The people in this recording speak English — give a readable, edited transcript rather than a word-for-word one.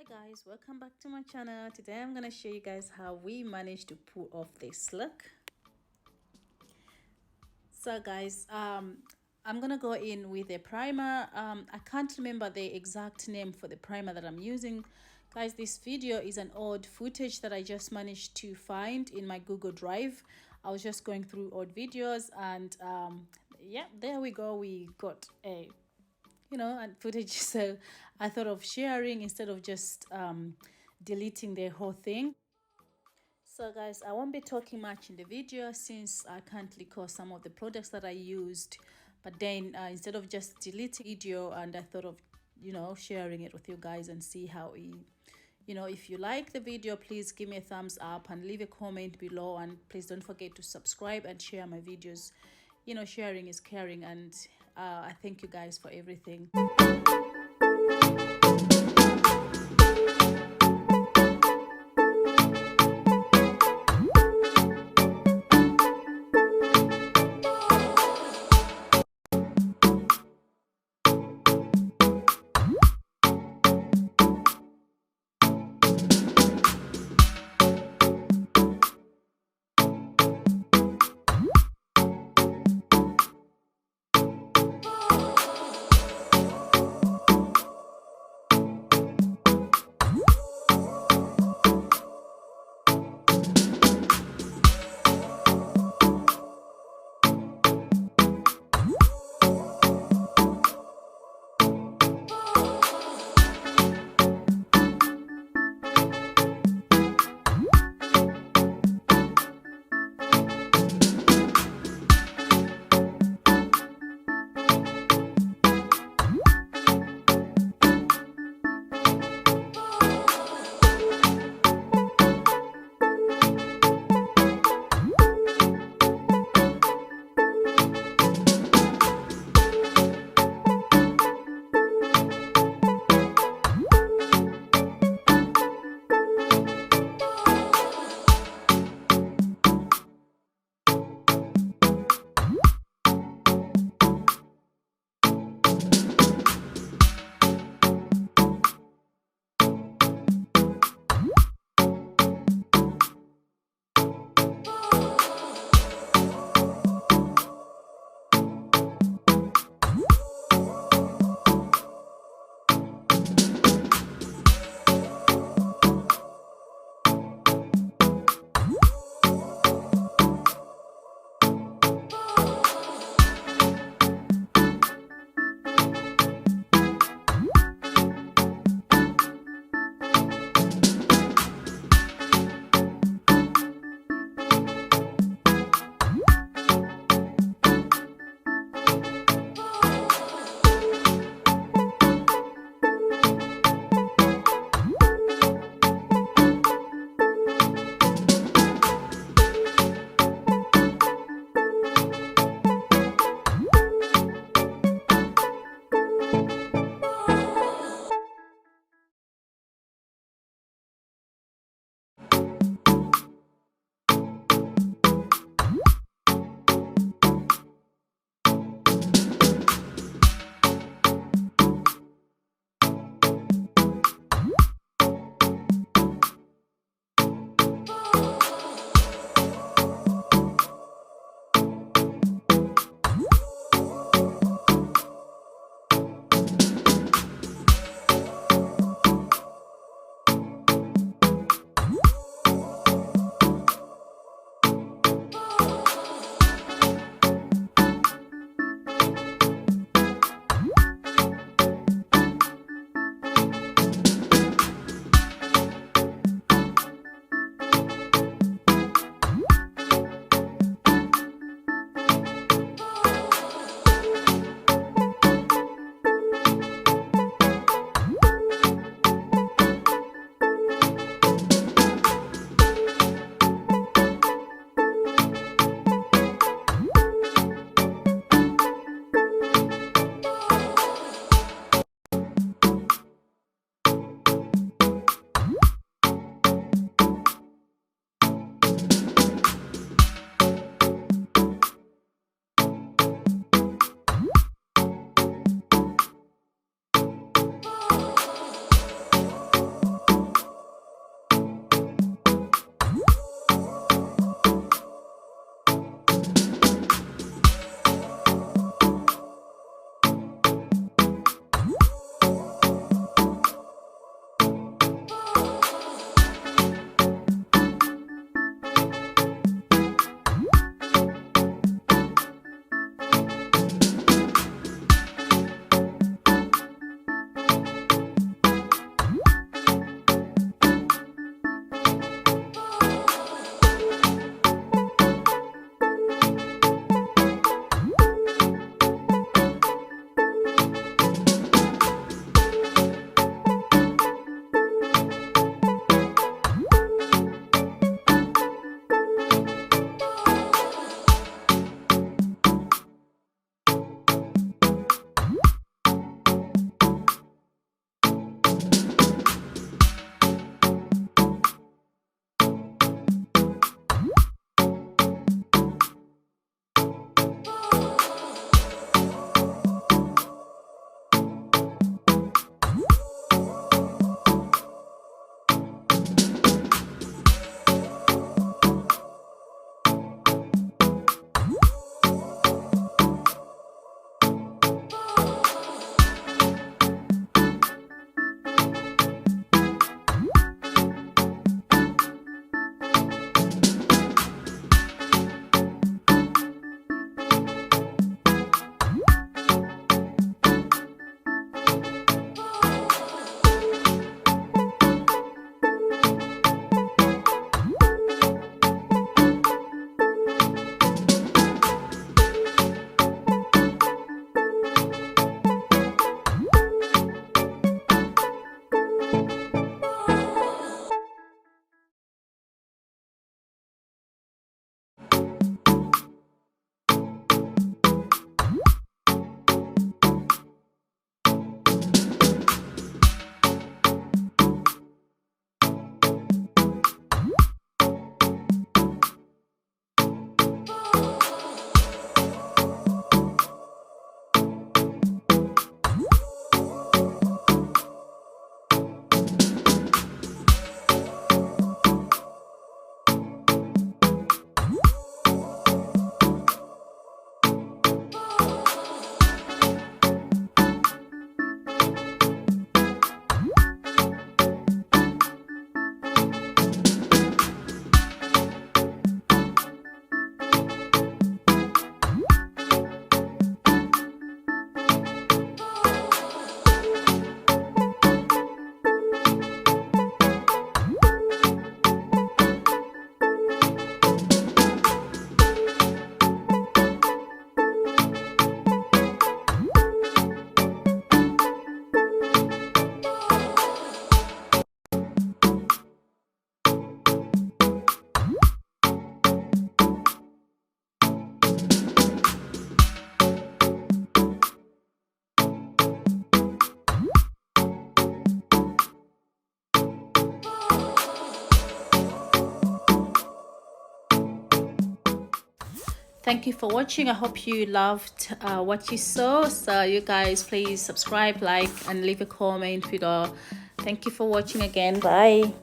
Guys, welcome back to my channel. Today I'm gonna show you guys how we managed to pull off this look. So guys, I'm gonna go in with a primer. I can't remember the exact name for the primer that I'm using. Guys, this video is an old footage that I just managed to find in my Google Drive. I was just going through old videos and yeah, there we go. We got a and footage. So I thought of sharing instead of just deleting the whole thing. So guys, I won't be talking much in the video since I can't recall some of the products that I used, but then instead of just deleting video, and I thought of sharing it with you guys and see how if you like the video, please give me a thumbs up and leave a comment below, and please don't forget to subscribe and share my videos. Sharing is caring, and I thank you guys for everything. thank you for watching. I hope you loved what you saw. So you guys, please subscribe, like, and leave a comment below. Thank you for watching again. Bye.